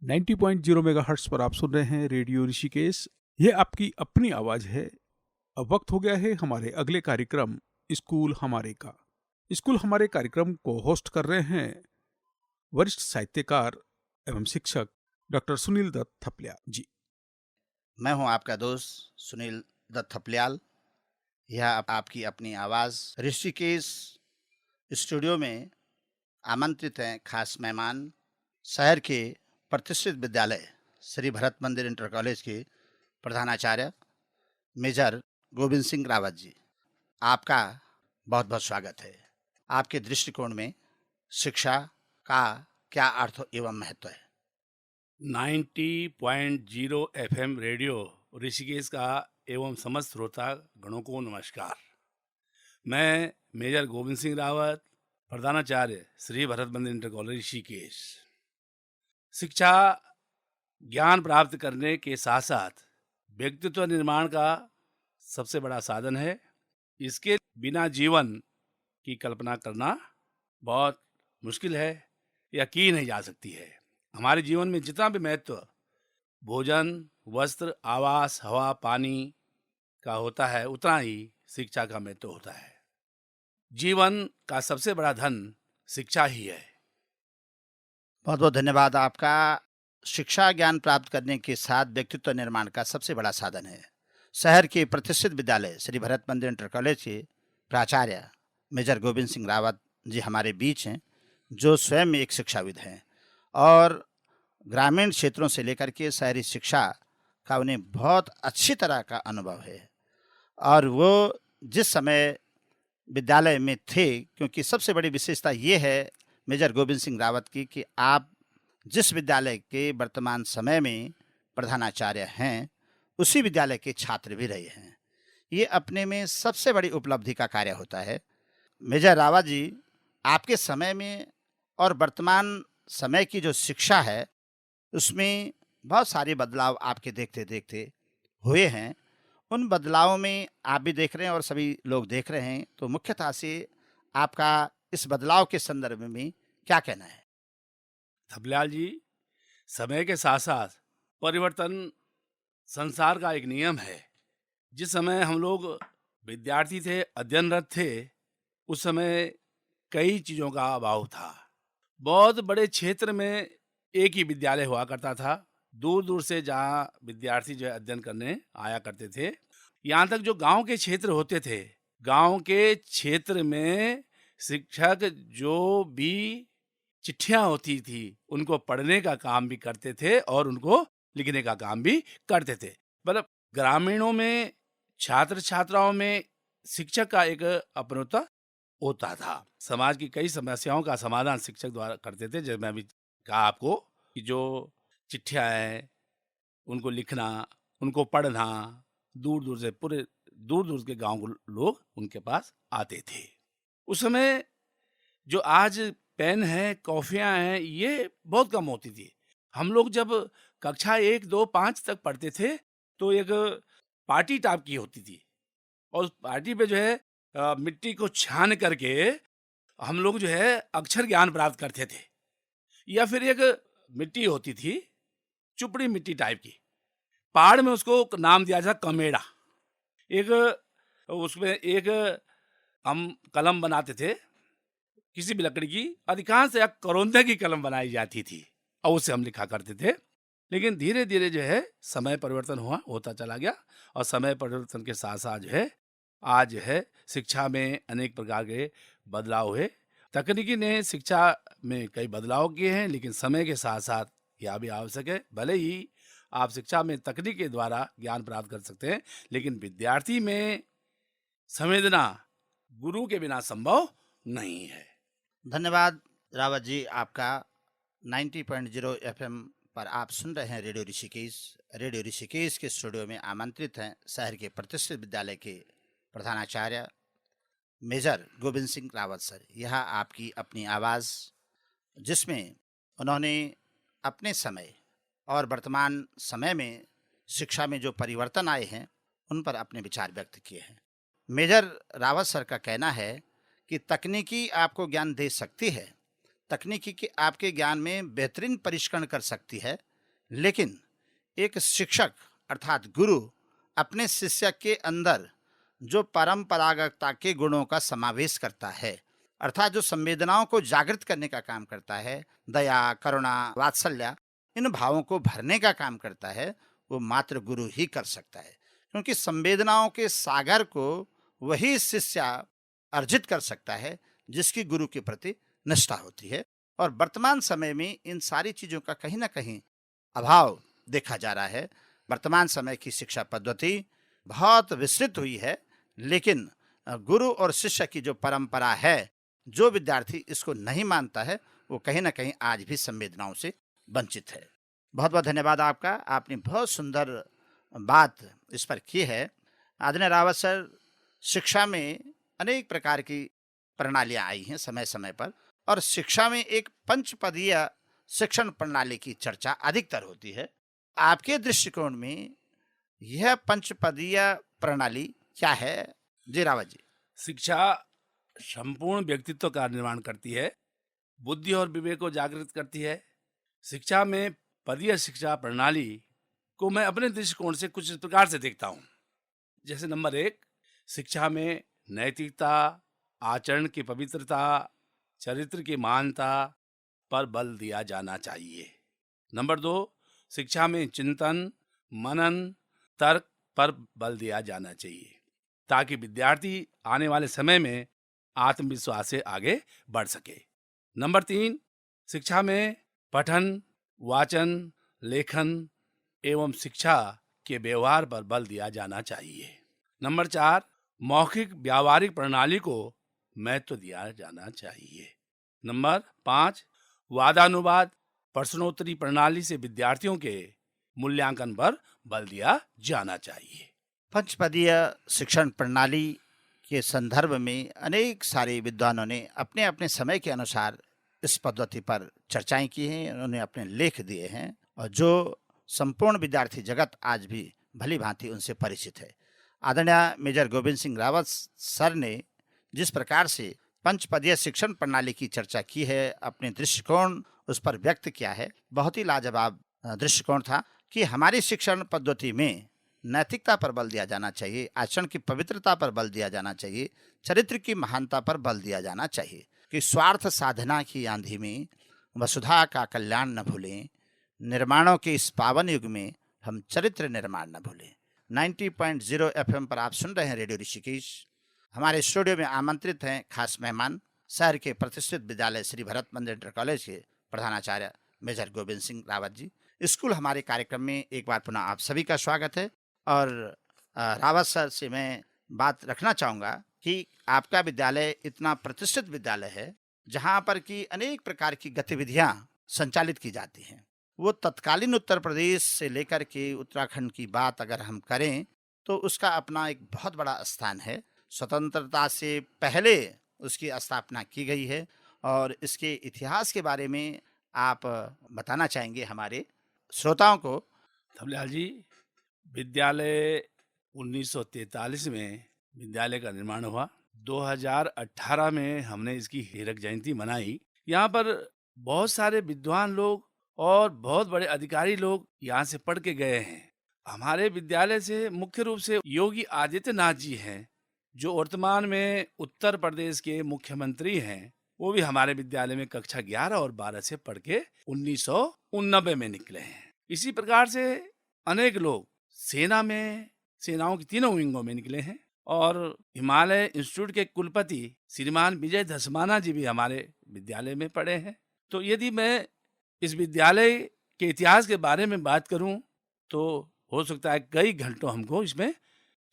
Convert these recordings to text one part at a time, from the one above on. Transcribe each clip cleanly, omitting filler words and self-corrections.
90.0 megahertz पर आप सुन रहे हैं रेडियो ऋषिकेश। ये आपकी अपनी आवाज़ है। अब वक्त हो गया है हमारे अगले कार्यक्रम स्कूल हमारे का। स्कूल हमारे कार्यक्रम को होस्ट कर रहे हैं वरिष्ठ साहित्यकार एवं शिक्षक डॉक्टर सुनील दत्त थपलियाल जी। मैं हूं आपका दोस्त सुनील दत्त थपलियाल। यह आपकी अपनी आवाज़ ऋषिकेश स्टूडियो में आमंत्रित हैं खास मेहमान, शहर के प्रतिष्ठित विद्यालय श्री भरत मंदिर इंटर कॉलेज के प्रधानाचार्य मेजर गोविंद सिंह रावत जी। आपका बहुत बहुत स्वागत है। आपके दृष्टिकोण में शिक्षा का क्या अर्थ एवं महत्व है? 90.0 FM रेडियो ऋषिकेश का एवं समस्त श्रोता गणों को नमस्कार। मैं मेजर गोविंद सिंह रावत, प्रधानाचार्य श्री भरत मंदिर इंटर कॉलेज ऋषिकेश। शिक्षा ज्ञान प्राप्त करने के साथ साथ व्यक्तित्व निर्माण का सबसे बड़ा साधन है। इसके बिना जीवन की कल्पना करना बहुत मुश्किल है या की नहीं जा सकती है। हमारे जीवन में जितना भी महत्व भोजन, वस्त्र, आवास, हवा, पानी का होता है, उतना ही शिक्षा का महत्व होता है। जीवन का सबसे बड़ा धन शिक्षा ही है। बहुत बहुत धन्यवाद आपका। शिक्षा ज्ञान प्राप्त करने के साथ व्यक्तित्व निर्माण का सबसे बड़ा साधन है। शहर के प्रतिष्ठित विद्यालय श्री भरत मंदिर इंटर कॉलेज के प्राचार्य मेजर गोविंद सिंह रावत जी हमारे बीच हैं, जो स्वयं एक शिक्षाविद हैं और ग्रामीण क्षेत्रों से लेकर के शहरी शिक्षा का उन्हें बहुत अच्छी तरह का अनुभव है। और वो जिस समय विद्यालय में थे, क्योंकि सबसे बड़ी विशेषता ये है मेजर गोविंद सिंह रावत की कि आप जिस विद्यालय के वर्तमान समय में प्रधानाचार्य हैं, उसी विद्यालय के छात्र भी रहे हैं। ये अपने में सबसे बड़ी उपलब्धि का कार्य होता है। मेजर रावत जी, आपके समय में और वर्तमान समय की जो शिक्षा है, उसमें बहुत सारे बदलाव आपके देखते देखते हुए हैं। उन बदलावों में आप भी देख रहे हैं और सभी लोग देख रहे हैं, तो मुख्यतः से आपका इस बदलाव के संदर्भ में क्या कहना है? थपलियाल जी, समय के साथ साथ परिवर्तन संसार का एक नियम है। जिस समय हम लोग विद्यार्थी थे, अध्ययनरत थे, उस समय कई चीज़ों का अभाव था। बहुत बड़े क्षेत्र में एक ही विद्यालय हुआ करता था। दूर दूर से जहाँ विद्यार्थी जो है अध्ययन करने आया करते थे। यहाँ तक जो गांव के क्षेत्र होते थे, गांव के क्षेत्र में शिक्षक जो भी चिट्ठियाँ होती थी उनको पढ़ने का काम भी करते थे और उनको लिखने का काम भी करते थे। मतलब ग्रामीणों में छात्र छात्राओं में शिक्षक का एक अपनत्व होता था। समाज की कई समस्याओं का समाधान शिक्षक द्वारा करते थे। जैसे मैं अभी कहा आपको कि जो चिट्ठियाँ हैं उनको लिखना, उनको पढ़ना, दूर दूर से पूरे दूर दूर के गांव के लोग उनके पास आते थे। उस समय जो आज पेन है, कॉफियाँ हैं, ये बहुत कम होती थी। हम लोग जब कक्षा 1, 2, 5 तक पढ़ते थे तो एक पार्टी टाइप की होती थी और उस पार्टी पे जो है मिट्टी को छान करके हम लोग जो है अक्षर ज्ञान प्राप्त करते थे। या फिर एक मिट्टी होती थी, चुपड़ी मिट्टी टाइप की, पहाड़ में उसको नाम दिया था कमेड़ा। एक उसमें एक हम कलम बनाते थे किसी भी लकड़ी की, अधिकांश या करौंदे की कलम बनाई जाती थी और उससे हम लिखा करते थे। लेकिन धीरे धीरे जो है समय परिवर्तन होता चला गया और समय परिवर्तन के साथ साथ जो है आज जो है शिक्षा में अनेक प्रकार के बदलाव हुए। तकनीकी ने शिक्षा में कई बदलाव किए हैं, लेकिन समय के साथ साथ यह भी आवश्यक है। भले ही आप शिक्षा में तकनीक के द्वारा ज्ञान प्राप्त कर सकते हैं, लेकिन विद्यार्थी में संवेदना गुरु के बिना संभव नहीं है। धन्यवाद रावत जी आपका। 90.0 FM पर आप सुन रहे हैं रेडियो ऋषिकेश। रेडियो ऋषिकेश के स्टूडियो में आमंत्रित हैं शहर के प्रतिष्ठित विद्यालय के प्रधानाचार्य मेजर गोविंद सिंह रावत सर। यह आपकी अपनी आवाज़, जिसमें उन्होंने अपने समय और वर्तमान समय में शिक्षा में जो परिवर्तन आए हैं उन पर अपने विचार व्यक्त किए हैं। मेजर रावत सर का कहना है कि तकनीकी आपको ज्ञान दे सकती है, तकनीकी के आपके ज्ञान में बेहतरीन परिष्करण कर सकती है, लेकिन एक शिक्षक अर्थात गुरु अपने शिष्य के अंदर जो परंपरागतता के गुणों का समावेश करता है, अर्थात जो संवेदनाओं को जागृत करने का काम करता है, दया, करुणा, वात्सल्य, इन भावों को भरने का काम करता है, वो मात्र गुरु ही कर सकता है। क्योंकि संवेदनाओं के सागर को वही शिष्य अर्जित कर सकता है जिसकी गुरु के प्रति निष्ठा होती है। और वर्तमान समय में इन सारी चीजों का कहीं ना कहीं अभाव देखा जा रहा है। वर्तमान समय की शिक्षा पद्धति बहुत विस्तृत हुई है, लेकिन गुरु और शिष्य की जो परंपरा है, जो विद्यार्थी इसको नहीं मानता है, वो कहीं ना कहीं आज भी संवेदनाओं से वंचित है। बहुत बहुत धन्यवाद आपका। आपने बहुत सुंदर बात इस पर की है। आदरणीय रावत सर, शिक्षा में अनेक प्रकार की प्रणालियां आई हैं समय समय पर, और शिक्षा में एक पंचपदीय शिक्षण प्रणाली की चर्चा अधिकतर होती है। आपके दृष्टिकोण में यह पंचपदीय प्रणाली क्या है? जी रावत जी। शिक्षा संपूर्ण व्यक्तित्व का निर्माण करती है, बुद्धि और विवेक को जागृत करती है। शिक्षा में पदीय शिक्षा प्रणाली को मैं अपने दृष्टिकोण से कुछ इस प्रकार से देखता हूँ। जैसे नंबर 1, शिक्षा में नैतिकता, आचरण की पवित्रता, चरित्र की महानता पर बल दिया जाना चाहिए। नंबर 2, शिक्षा में चिंतन, मनन, तर्क पर बल दिया जाना चाहिए, ताकि विद्यार्थी आने वाले समय में आत्मविश्वास से आगे बढ़ सके। नंबर 3, शिक्षा में पठन, वाचन, लेखन एवं शिक्षा के व्यवहार पर बल दिया जाना चाहिए। नंबर 4, मौखिक व्यावहारिक प्रणाली को महत्व दिया जाना चाहिए। नंबर 5, वादानुवाद, प्रश्नोत्तरी प्रणाली से विद्यार्थियों के मूल्यांकन पर बल दिया जाना चाहिए। पंचपदीय शिक्षण प्रणाली के संदर्भ में अनेक सारे विद्वानों ने अपने अपने समय के अनुसार इस पद्धति पर चर्चाएं की हैं, उन्होंने अपने लेख दिए हैं, और जो संपूर्ण विद्यार्थी जगत आज भी भली भांति उनसे परिचित है। आदरणीय मेजर गोविंद सिंह रावत सर ने जिस प्रकार से पंचपदीय शिक्षण प्रणाली की चर्चा की है, अपने दृष्टिकोण उस पर व्यक्त किया है, बहुत ही लाजवाब दृष्टिकोण था कि हमारी शिक्षण पद्धति में नैतिकता पर बल दिया जाना चाहिए, आचरण की पवित्रता पर बल दिया जाना चाहिए, चरित्र की महानता पर बल दिया जाना चाहिए, कि स्वार्थ साधना की आंधी में वसुधा का कल्याण न भूलें, निर्माणों के इस पावन युग में हम चरित्र निर्माण न भूलें। 90.0 FM पर आप सुन रहे हैं रेडियो ऋषिकेश। हमारे स्टूडियो में आमंत्रित हैं खास मेहमान, शहर के प्रतिष्ठित विद्यालय श्री भरत मंदिर इंटर कॉलेज के प्रधानाचार्य मेजर गोविंद सिंह रावत जी। स्कूल हमारे कार्यक्रम में एक बार पुनः आप सभी का स्वागत है। और रावत सर से मैं बात रखना चाहूँगा कि आपका विद्यालय इतना प्रतिष्ठित विद्यालय है, जहाँ पर कि अनेक प्रकार की गतिविधियाँ संचालित की जाती हैं। वो तत्कालीन उत्तर प्रदेश से लेकर के उत्तराखंड की बात अगर हम करें तो उसका अपना एक बहुत बड़ा स्थान है। स्वतंत्रता से पहले उसकी स्थापना की गई है, और इसके इतिहास के बारे में आप बताना चाहेंगे हमारे श्रोताओं को? धबलाल जी, विद्यालय 1943 में विद्यालय का निर्माण हुआ। 2018 में हमने इसकी हीरक जयंती मनाई। यहाँ पर बहुत सारे विद्वान लोग और बहुत बड़े अधिकारी लोग यहाँ से पढ़ के गए हैं। हमारे विद्यालय से मुख्य रूप से योगी आदित्यनाथ जी हैं, जो वर्तमान में उत्तर प्रदेश के मुख्यमंत्री हैं। वो भी हमारे विद्यालय में कक्षा 11 और 12 से पढ़ के 1989 में निकले हैं। इसी प्रकार से अनेक लोग सेनाओं की तीनों विंगों में निकले हैं, और हिमालय इंस्टीट्यूट के कुलपति श्रीमान विजय धसमाना जी भी हमारे विद्यालय में पढ़े हैं। तो यदि मैं इस विद्यालय के इतिहास के बारे में बात करूं तो हो सकता है कई घंटों हमको इसमें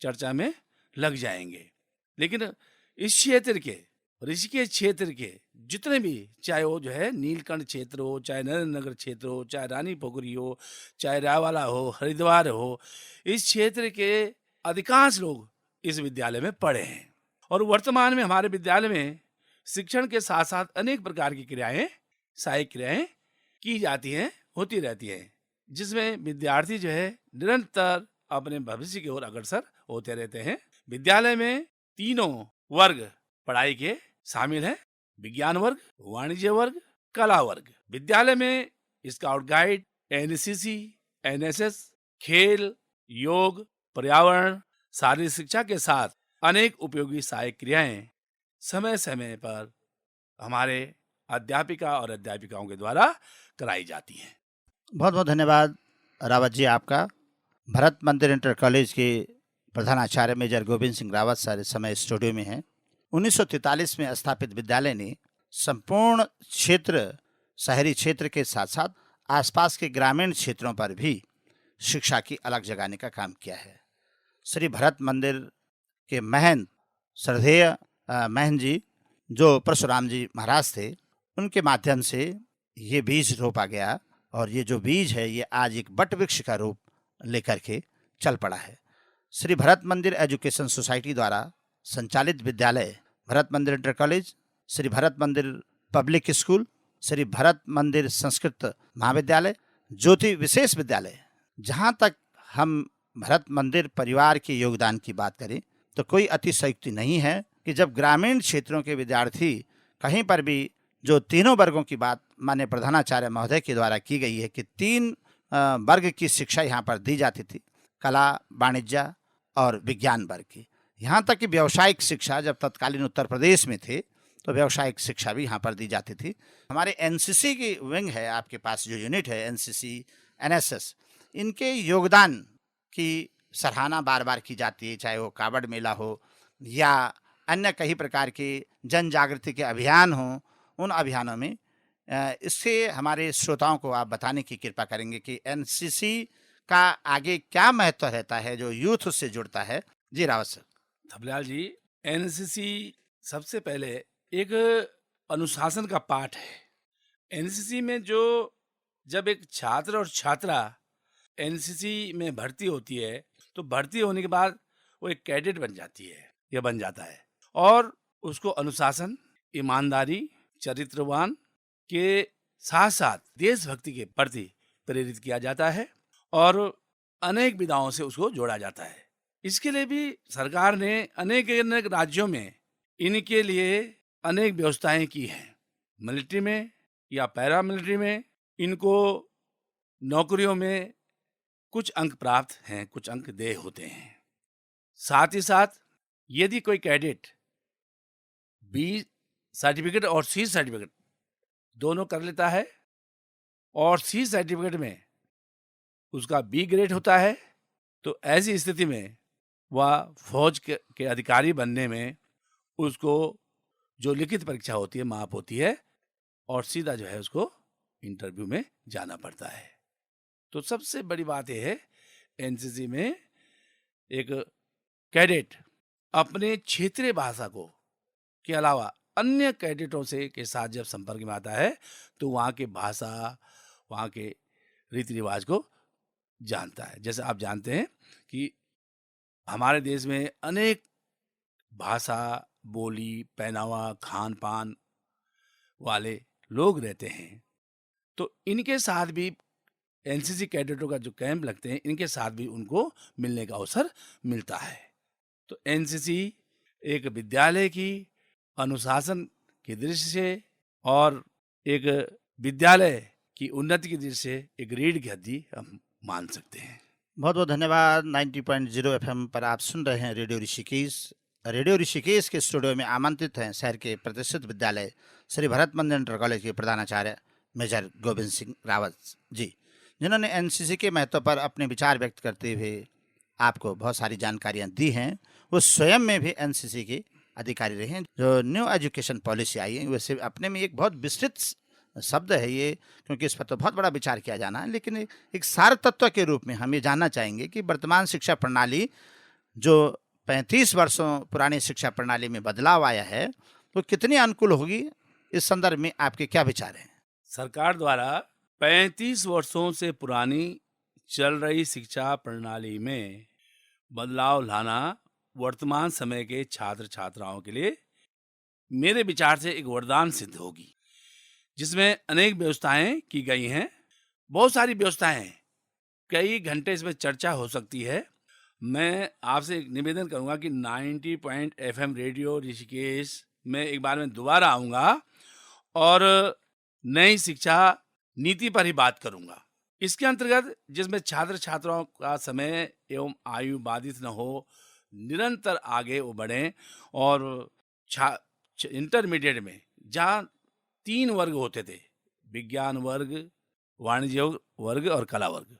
चर्चा में लग जाएंगे। लेकिन इस क्षेत्र के, ऋषिकेश क्षेत्र के जितने भी, चाहे वो जो है नीलकंठ क्षेत्र हो, चाहे नरेंद्र नगर क्षेत्र हो, चाहे रानी पोखरी हो, चाहे रायवाला हो, हरिद्वार हो, इस क्षेत्र के अधिकांश लोग इस विद्यालय में पढ़े हैं। और वर्तमान में हमारे विद्यालय में शिक्षण के साथ साथ अनेक प्रकार की क्रियाएं, सहायक क्रियाएं की जाती हैं, होती रहती हैं, जिसमें विद्यार्थी जो है निरंतर अपने भविष्य की ओर अग्रसर होते रहते हैं। विद्यालय में तीनों वर्ग पढ़ाई के शामिल हैं: विज्ञान वर्ग, वाणिज्य वर्ग, कला वर्ग। विद्यालय में स्काउट गाइड एनसीसी, एनएसएस, खेल, योग, पर्यावरण, शारीरिक शिक्षा के साथ अनेक उपयोगी सहायक क्रियाएं समय समय पर हमारे अध्यापिका और अध्यापिकाओं के द्वारा कराई जाती हैं। बहुत बहुत धन्यवाद रावत जी आपका। भरत मंदिर इंटर कॉलेज के प्रधानाचार्य मेजर गोविंद सिंह रावत सर इस समय स्टूडियो में हैं। 1943 में स्थापित विद्यालय ने संपूर्ण क्षेत्र, शहरी क्षेत्र के साथ साथ आसपास के ग्रामीण क्षेत्रों पर भी शिक्षा की अलग जगाने का काम किया है। श्री भरत मंदिर के महंत श्रद्धेय महंत जी जो परशुराम जी महाराज थे, उनके माध्यम से ये बीज रोपा गया और ये जो बीज है ये आज एक बट वृक्ष का रूप लेकर के चल पड़ा है। श्री भरत मंदिर एजुकेशन सोसाइटी द्वारा संचालित विद्यालय भरत मंदिर इंटर कॉलेज, श्री भरत मंदिर पब्लिक स्कूल, श्री भरत मंदिर संस्कृत महाविद्यालय, ज्योति विशेष विद्यालय, जहाँ तक हम भरत मंदिर परिवार के योगदान की बात करें तो कोई अतिशयोक्ति नहीं है कि जब ग्रामीण क्षेत्रों के विद्यार्थी कहीं पर भी जो तीनों वर्गों की बात माननीय प्रधानाचार्य महोदय के द्वारा की गई है कि 3 वर्ग की शिक्षा यहाँ पर दी जाती थी, कला, वाणिज्य और विज्ञान वर्ग की। यहाँ तक कि व्यावसायिक शिक्षा जब तत्कालीन उत्तर प्रदेश में थे तो व्यावसायिक शिक्षा भी यहाँ पर दी जाती थी। हमारे एनसीसी की विंग है, आपके पास जो यूनिट है एनसीसी, एनएसएस, इनके योगदान की सराहना बार बार की जाती है, चाहे वो कावड़ मेला हो या अन्य कई प्रकार के जन जागृति के अभियान हों। उन अभियानों में इससे हमारे श्रोताओं को आप बताने की कृपा करेंगे कि एनसीसी का आगे क्या महत्व रहता है जो यूथ उससे जुड़ता है। जी रावत सर। धबलाल जी, एनसीसी सबसे पहले एक अनुशासन का पाठ है। एनसीसी में जब एक छात्र और छात्रा एनसीसी में भर्ती होती है तो भर्ती होने के बाद वो एक कैडेट बन जाती है या बन जाता है और उसको अनुशासन, ईमानदारी, चरित्रवान के साथ साथ देशभक्ति के प्रति प्रेरित किया जाता है और अनेक विधाओं से उसको जोड़ा जाता है। इसके लिए भी सरकार ने अनेक अनेक राज्यों में इनके लिए अनेक व्यवस्थाएं की हैं। मिलिट्री में या पैरा मिलिट्री में इनको नौकरियों में कुछ अंक प्राप्त हैं, कुछ अंक देय होते हैं। साथ ही साथ यदि कोई कैडेट बी सर्टिफिकेट और सी सर्टिफिकेट दोनों कर लेता है और सी सर्टिफिकेट में उसका बी ग्रेड होता है तो ऐसी स्थिति में वह फौज के अधिकारी बनने में उसको जो लिखित परीक्षा होती है, माप होती है और सीधा जो है उसको इंटरव्यू में जाना पड़ता है। तो सबसे बड़ी बात यह है एनसीसी में एक कैडेट अपने क्षेत्रीय भाषा को के अलावा अन्य कैडेटों से के साथ जब संपर्क में आता है तो वहाँ के भाषा, वहाँ के रीति रिवाज को जानता है। जैसे आप जानते हैं कि हमारे देश में अनेक भाषा, बोली, पहनावा, खान पान वाले लोग रहते हैं, तो इनके साथ भी एनसीसी कैडेटों का जो कैंप लगते हैं इनके साथ भी उनको मिलने का अवसर मिलता है। तो एनसीसी एक विद्यालय की अनुशासन की दृष्टि से और एक विद्यालय की उन्नति की दृष्टि से एक रीढ़ की हड्डी हम मान सकते हैं। बहुत बहुत धन्यवाद। 90.0 एफएम पर आप सुन रहे हैं रेडियो ऋषिकेश। रेडियो ऋषिकेश के स्टूडियो में आमंत्रित हैं शहर के प्रतिष्ठित विद्यालय श्री भरत मंदिर इंटर कॉलेज के प्रधानाचार्य मेजर गोविंद सिंह रावत जी, जिन्होंने एनसीसी के महत्व पर अपने विचार व्यक्त करते हुए आपको बहुत सारी जानकारियां दी हैं। वो स्वयं में भी एनसीसी के अधिकारी रहे हैं। जो न्यू एजुकेशन पॉलिसी आई है वैसे अपने में एक बहुत विस्तृत शब्द है ये, क्योंकि इस पर तो बहुत बड़ा विचार किया जाना है, लेकिन एक सार तत्व के रूप में हम ये जानना चाहेंगे कि वर्तमान शिक्षा प्रणाली जो 35 वर्षों पुरानी शिक्षा प्रणाली में बदलाव आया है तो कितनी अनुकूल होगी, इस संदर्भ में आपके क्या विचार हैं? सरकार द्वारा 35 वर्षों से पुरानी चल रही शिक्षा प्रणाली में बदलाव लाना वर्तमान समय के छात्र छात्राओं के लिए मेरे विचार से एक वरदान सिद्ध होगी, जिसमें अनेक व्यवस्थाएं की गई हैं। बहुत सारी व्यवस्थाएं हैं, कई घंटे इसमें चर्चा हो सकती है। मैं आपसे एक निवेदन करूंगा कि 90 FM रेडियो ऋषिकेश में एक बार मैं दोबारा आऊंगा और नई शिक्षा नीति पर ही बात करूंगा। इसके अंतर्गत जिसमें छात्र छात्राओं का समय एवं आयु बाधित न हो, निरंतर आगे वो बढ़ें और इंटरमीडिएट में जहाँ 3 वर्ग होते थे, विज्ञान वर्ग, वाणिज्य वर्ग और कला वर्ग,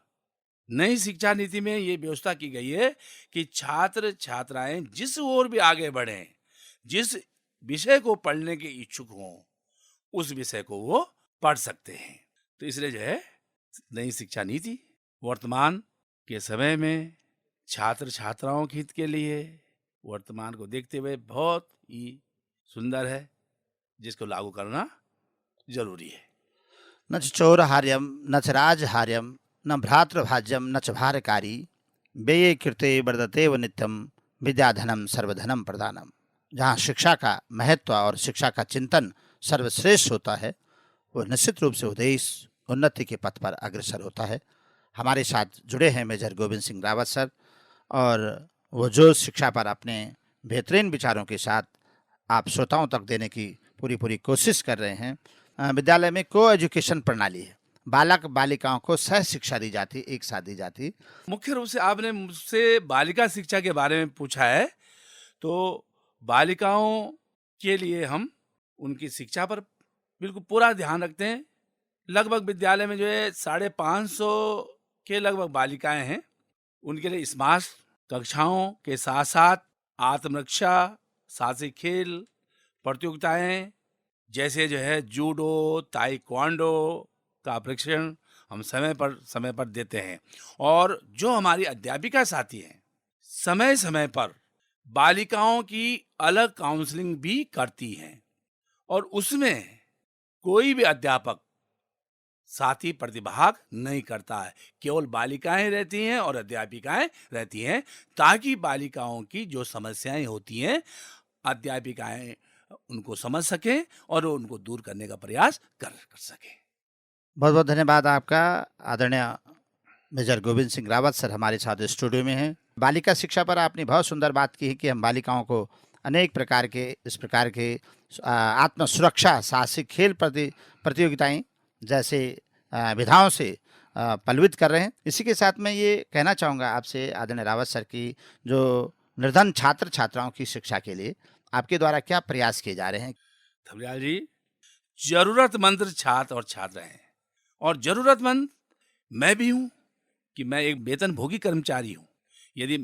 नई शिक्षा नीति में ये व्यवस्था की गई है कि छात्र छात्राएं जिस ओर भी आगे बढ़ें, जिस विषय को पढ़ने के इच्छुक हों, उस विषय को वो पढ़ सकते हैं। तो इसलिए जो है नई शिक्षा नीति वर्तमान के समय में छात्र छात्राओं के हित के लिए वर्तमान को देखते हुए बहुत ही सुंदर है, जिसको लागू करना जरूरी है। न च चौरहार्यम न च राजहार्यम न भ्रातृभाज्यम न च भारकारी व्यये कृते वर्धते व नित्यम विद्याधनम सर्वधनम प्रदानम। जहाँ शिक्षा का महत्व और शिक्षा का चिंतन सर्वश्रेष्ठ होता है, वो निश्चित रूप से उद्देश्य उन्नति के पथ पर अग्रसर होता है। हमारे साथ जुड़े हैं मेजर गोविंद सिंह रावत सर, और वो जो शिक्षा पर अपने बेहतरीन विचारों के साथ आप श्रोताओं तक देने की पूरी कोशिश कर रहे हैं। विद्यालय में को एजुकेशन प्रणाली है, बालक बालिकाओं को सह शिक्षा दी जाती, एक साथ दी जाती। मुख्य रूप से आपने मुझसे बालिका शिक्षा के बारे में पूछा है, तो बालिकाओं के लिए हम उनकी शिक्षा पर बिल्कुल पूरा ध्यान रखते हैं। लगभग विद्यालय में जो है 550 के लगभग बालिकाएं हैं। उनके लिए स्मार्ट कक्षाओं के साथ साथ आत्मरक्षा, साहसिक खेल प्रतियोगिताएं जैसे जो है जूडो, ताइक्वांडो का प्रशिक्षण हम समय पर देते हैं। और जो हमारी अध्यापिका साथी हैं, समय समय पर बालिकाओं की अलग काउंसलिंग भी करती हैं, और उसमें कोई भी अध्यापक साथी प्रतिभाग नहीं करता है, केवल बालिकाएं रहती हैं और अध्यापिकाएं रहती हैं, ताकि बालिकाओं की जो समस्याएं होती हैं अध्यापिकाएं उनको समझ सकें और उनको दूर करने का प्रयास कर सकें। बहुत बहुत धन्यवाद आपका। आदरणीय मेजर गोविंद सिंह रावत सर हमारे साथ स्टूडियो में हैं। बालिका शिक्षा पर आपने बहुत सुंदर बात की है कि हम बालिकाओं को अनेक प्रकार के इस प्रकार के आत्म सुरक्षा, साहसिक खेल प्रतियोगिताएं जैसे विधाओं से पल्लवित कर रहे हैं। इसी के साथ मैं ये कहना चाहूँगा आपसे आदरणीय रावत सर की, जो निर्धन छात्र छात्राओं की शिक्षा के लिए आपके द्वारा क्या प्रयास किए जा रहे हैं? थपलियाल जी, जरूरतमंद छात्र और छात्राएं हैं, और जरूरतमंद मैं भी हूँ कि मैं एक वेतन भोगी कर्मचारी हूँ। यदि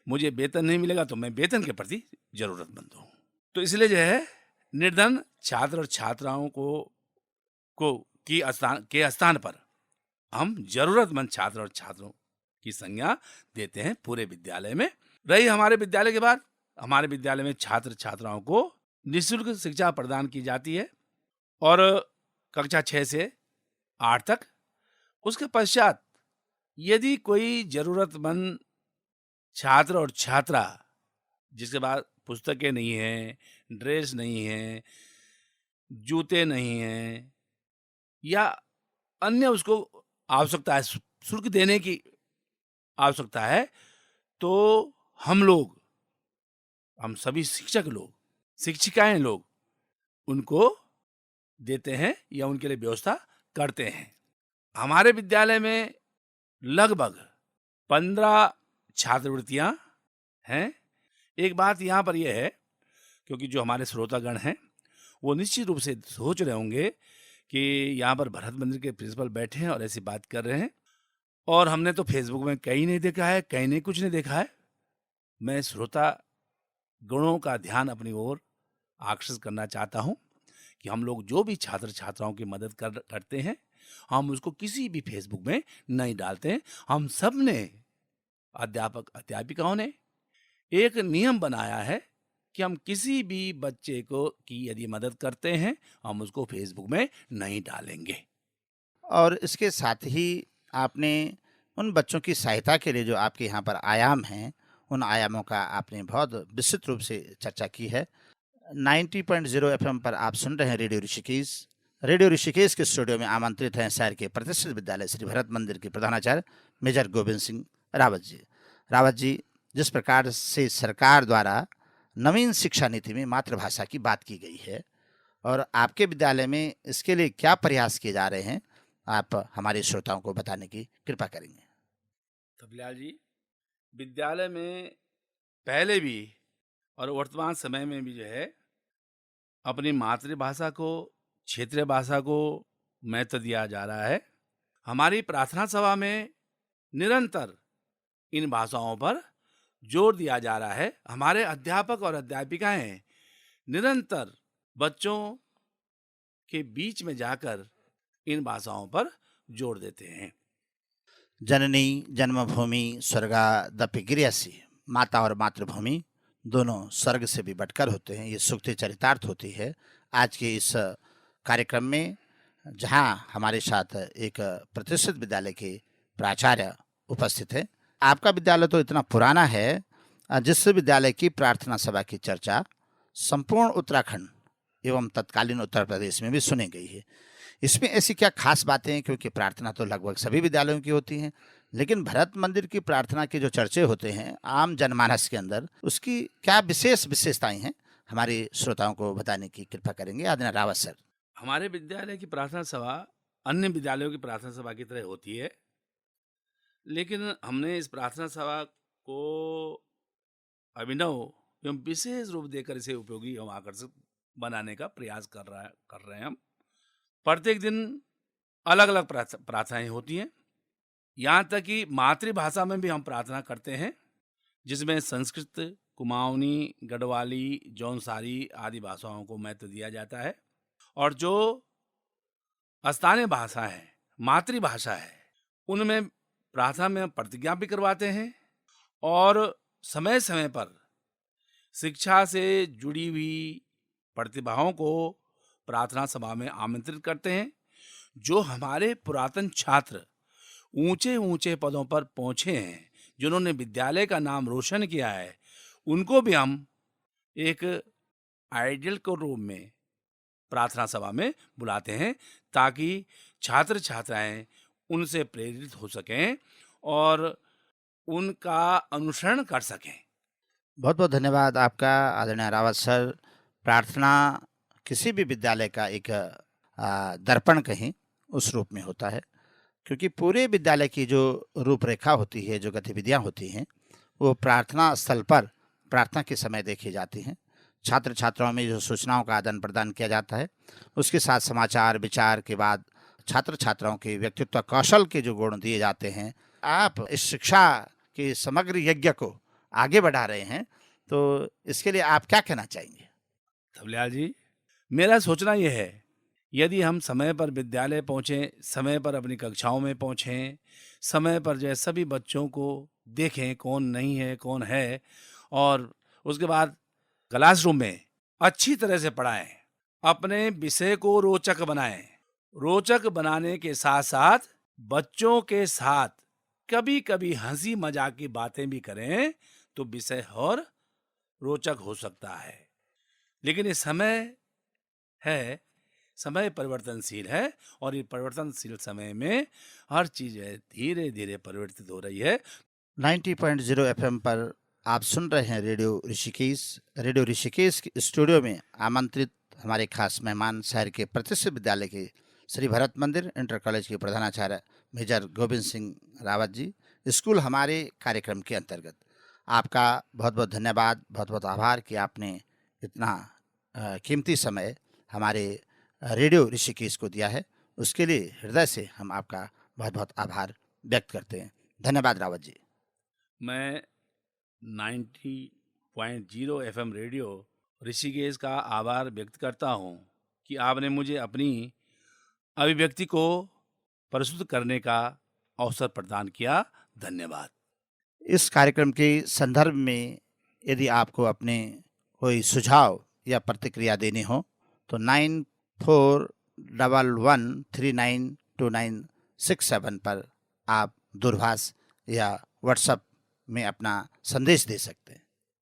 मुझे वेतन नहीं मिलेगा तो मैं वेतन के प्रति जरूरतमंद हूँ। तो इसलिए जो है निर्धन छात्र और छात्राओं को के स्थान पर हम जरूरतमंद छात्र और छात्रों की संज्ञा देते हैं पूरे विद्यालय में। रही हमारे विद्यालय के बाद, हमारे विद्यालय में छात्र छात्राओं को निःशुल्क शिक्षा प्रदान की जाती है, और कक्षा 6 से 8 तक। उसके पश्चात यदि कोई जरूरतमंद छात्र और छात्रा जिसके पास पुस्तकें नहीं हैं, ड्रेस नहीं है, जूते नहीं हैं, या अन्य उसको आवश्यकता है, शुल्क देने की आवश्यकता है, तो हम सभी शिक्षक लोग, शिक्षिकाएं लोग उनको देते हैं या उनके लिए व्यवस्था करते हैं। हमारे विद्यालय में लगभग 15 छात्रवृत्तियां हैं। एक बात यहाँ पर यह है, क्योंकि जो हमारे श्रोतागण हैं वो निश्चित रूप से सोच रहे होंगे कि यहाँ पर भरत मंदिर के प्रिंसिपल बैठे हैं और ऐसी बात कर रहे हैं, और हमने तो फेसबुक में कहीं नहीं देखा है, कहीं नहीं कुछ नहीं देखा है। मैं श्रोता गणों का ध्यान अपनी ओर आकर्षित करना चाहता हूँ कि हम लोग जो भी छात्र छात्राओं की मदद करते हैं, हम उसको किसी भी फेसबुक में नहीं डालते हैं। हम सब ने, अध्यापक अध्यापिकाओं ने एक नियम बनाया है कि हम किसी भी बच्चे की यदि मदद करते हैं, हम उसको फेसबुक में नहीं डालेंगे। और इसके साथ ही आपने उन बच्चों की सहायता के लिए जो आपके यहाँ पर आयाम हैं, उन आयामों का आपने बहुत विस्तृत रूप से चर्चा की है। 90.0 FM पर आप सुन रहे हैं रेडियो ऋषिकेश। रेडियो ऋषिकेश के स्टूडियो में आमंत्रित हैं शहर के प्रतिष्ठित विद्यालय श्री भरत मंदिर के प्रधानाचार्य मेजर गोविंद सिंह रावत जी। रावत जी, जिस प्रकार से सरकार द्वारा नवीन शिक्षा नीति में मातृभाषा की बात की गई है, और आपके विद्यालय में इसके लिए क्या प्रयास किए जा रहे हैं, आप हमारे श्रोताओं को बताने की कृपा करेंगे। धबल्याल जी, विद्यालय में पहले भी और वर्तमान समय में भी जो है अपनी मातृभाषा को, क्षेत्रीय भाषा को महत्व दिया जा रहा है। हमारी प्रार्थना सभा में निरंतर इन भाषाओं पर जोर दिया जा रहा है। हमारे अध्यापक और अध्यापिकाएं निरंतर बच्चों के बीच में जाकर इन भाषाओं पर जोर देते हैं। जननी जन्मभूमि स्वर्गादपि गृहसी, माता और मातृभूमि दोनों स्वर्ग से भी बढ़कर होते हैं, ये सूक्ति चरितार्थ होती है। आज के इस कार्यक्रम में जहां हमारे साथ एक प्रतिष्ठित विद्यालय के प्राचार्य उपस्थित है। आपका विद्यालय तो इतना पुराना है, जिस विद्यालय की प्रार्थना सभा की चर्चा संपूर्ण उत्तराखंड एवं तत्कालीन उत्तर प्रदेश में भी सुनी गई है। इसमें ऐसी क्या खास बातें हैं? क्योंकि प्रार्थना तो लगभग सभी विद्यालयों की होती हैं, लेकिन भरत मंदिर की प्रार्थना के जो चर्चे होते हैं आम जनमानस के अंदर, उसकी क्या विशेषताएं हैं? हमारे श्रोताओं को बताने की कृपा करेंगे आदरणीय रावत सर। हमारे विद्यालय की प्रार्थना सभा अन्य विद्यालयों की प्रार्थना सभा की तरह होती है, लेकिन हमने इस प्रार्थना सभा को अभिनव एवं विशेष रूप देकर इसे उपयोगी एवं आकर्षक बनाने का प्रयास कर रहे हैं हम। प्रत्येक दिन अलग अलग प्रार्थनाएं होती हैं। यहाँ तक कि मातृभाषा में भी हम प्रार्थना करते हैं, जिसमें संस्कृत, कुमाऊनी, गढ़वाली, जौनसारी आदि भाषाओं को महत्व दिया जाता है। और जो स्थानीय भाषा है, मातृभाषा है, उनमें प्रार्थना में प्रतिज्ञा भी करवाते हैं और समय समय पर शिक्षा से जुड़ी हुई प्रतिभाओं को प्रार्थना सभा में आमंत्रित करते हैं। जो हमारे पुरातन छात्र ऊंचे ऊंचे पदों पर पहुंचे हैं, जिन्होंने विद्यालय का नाम रोशन किया है, उनको भी हम एक आइडियल के रूप में प्रार्थना सभा में बुलाते हैं, ताकि छात्र छात्राएं उनसे प्रेरित हो सकें और उनका अनुसरण कर सकें। बहुत बहुत धन्यवाद आपका आदरणीय रावत सर। प्रार्थना किसी भी विद्यालय का एक दर्पण कहीं उस रूप में होता है, क्योंकि पूरे विद्यालय की जो रूपरेखा होती है, जो गतिविधियां होती हैं, वो प्रार्थना स्थल पर प्रार्थना के समय देखी जाती हैं। छात्र छात्राओं में जो सूचनाओं का आदान प्रदान किया जाता है, उसके साथ समाचार विचार के बाद छात्र छात्राओं के व्यक्तित्व कौशल के जो गुण दिए जाते हैं। आप इस शिक्षा के समग्र यज्ञ को आगे बढ़ा रहे हैं, तो इसके लिए आप क्या कहना चाहेंगे? धबल्याल जी, मेरा सोचना यह है, यदि हम समय पर विद्यालय पहुँचें, समय पर अपनी कक्षाओं में पहुँचें, समय पर जो है सभी बच्चों को देखें कौन नहीं है कौन है, और उसके बाद क्लासरूम में अच्छी तरह से पढ़ाएं, अपने विषय को रोचक बनाएं। रोचक बनाने के साथ साथ बच्चों के साथ कभी कभी हंसी मजाक की बातें भी करें, तो विषय और रोचक हो सकता है। लेकिन ये समय परिवर्तनशील है, और ये परिवर्तनशील समय में हर चीज धीरे धीरे परिवर्तित हो रही है। 90.0 FM पर आप सुन रहे हैं रेडियो ऋषिकेश। रेडियो ऋषिकेश के स्टूडियो में आमंत्रित हमारे खास मेहमान शहर के प्रतिष्ठित विद्यालय के श्री भरत मंदिर इंटर कॉलेज के प्रधानाचार्य मेजर गोविंद सिंह रावत जी। स्कूल हमारे कार्यक्रम के अंतर्गत आपका बहुत बहुत धन्यवाद, बहुत बहुत आभार कि आपने इतना कीमती समय हमारे रेडियो ऋषिकेश को दिया है। उसके लिए हृदय से हम आपका बहुत बहुत आभार व्यक्त करते हैं। धन्यवाद रावत जी। मैं 90.0 FM रेडियो ऋषिकेश का आभार व्यक्त करता हूं कि आपने मुझे अपनी अभिव्यक्ति को प्रस्तुत करने का अवसर प्रदान किया। धन्यवाद। इस कार्यक्रम के संदर्भ में यदि आपको अपने कोई सुझाव या प्रतिक्रिया देनी हो तो 9411392967 पर आप दूरभाष या व्हाट्सएप में अपना संदेश दे सकते हैं।